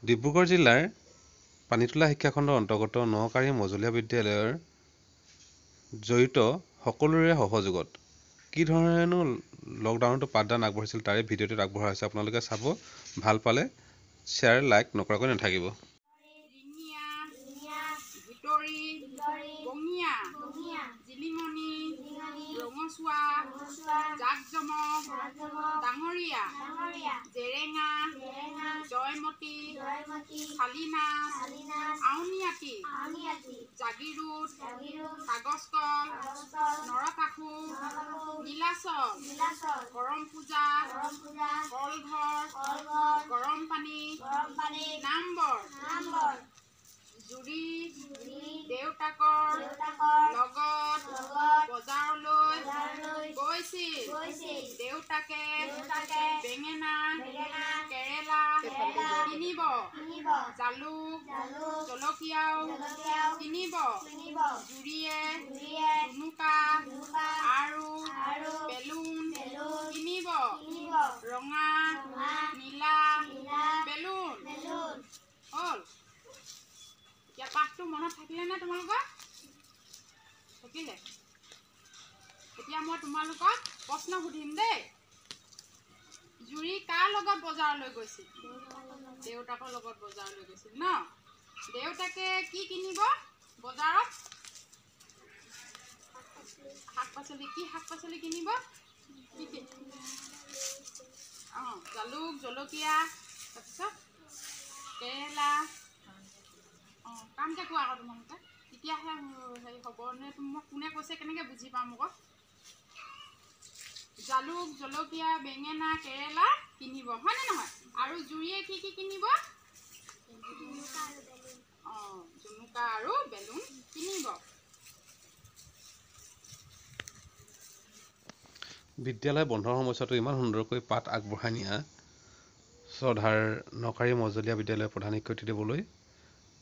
ডিব্ৰুগড় জিলাৰ পানীতোলা শিক্ষাখণ্ডৰ অন্তৰ্গত নকাৰী মজলীয়া বিদ্যালয়ৰ জড়িত সকলোৰে সহযোগত কি ধৰণেনো লকডাউনতো পাঠদান আগবঢ়াইছিল তাৰে ভিডিঅ'টোত আগবঢ়া হৈছে। আপোনালোকে চাব, ভাল পালে শ্বেয়াৰ লাইক নকৰাকৈ নাথাকিব। ডাঙৰীয়া জেৰেঙা জয়মতী শালিনা আউনীআটী জাগিৰোড কাগজকল নৰকাসু নীলাচল কৰম পূজা কলঘৰ গৰম পানী নামবৰ জুৰি দেউতাকৰ লগত বজাৰলৈ গৈছিল। দেউতাকে বেঙেনা কেৰেলা কিনিব, জালুক জলকীয়াও কিনিব। জুৰিয়ে জুনুকা আৰু বেলুন কিনিব, ৰঙা নীলা বেলুন। হ'ল? এতিয়া পাঠটো মনত থাকিলে নে তোমালোকৰ? থাকিলে? এতিয়া মই তোমালোকক প্ৰশ্ন সুধিম দেই। জুৰি কাৰ লগত বজাৰলৈ গৈছিল? দেউতাকৰ লগত বজাৰলৈ গৈছিল ন? দেউতাকে কি কিনিব বজাৰত? শাক পাচলি। কি শাক পাচলি কিনিব? কি? জালুক জলকীয়া, তাৰপিছত কেৰেলা। কামকৈ কোৱা আকৌ তোমালোকে, তেতিয়াহে হেৰি হ'ব নে? মোক কোনে কৈছে কেনেকৈ বুজি পাম আকৌ? জালুক জলকীয়া বেঙেনা কেৰেলা কিনিব, হয়নে নহয়? আৰু জুৰিয়ে কি কিনিব? জুনুকা আৰু বেলুন কিনিব। বিদ্যালয় বন্ধৰ সময়ছোৱাতো ইমান সুন্দৰকৈ পাঠ আগবঢ়াই নিয়া শ্ৰদ্ধাৰ নকাৰী মজলীয়া বিদ্যালয়ৰ প্ৰধান শিক্ষয়িত্ৰী দেৱলৈ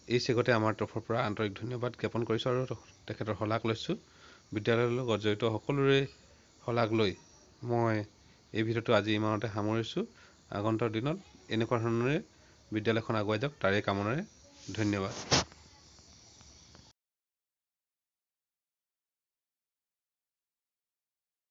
এই চেগতে আমাৰ তৰফৰ পৰা আন্তৰিক ধন্যবাদ জ্ঞাপন কৰিছোঁ আৰু তেখেতৰ শলাগ লৈছোঁ। বিদ্যালয়ৰ লগত জড়িত সকলোৰে শলাগ লৈ মই এই ভিডিঅ'টো আজি ইমানতে সামৰিছোঁ। আগন্তুক দিনত এনেকুৱা ধৰণৰে বিদ্যালয়খন আগুৱাই যাওক তাৰে কামনাৰে ধন্যবাদ।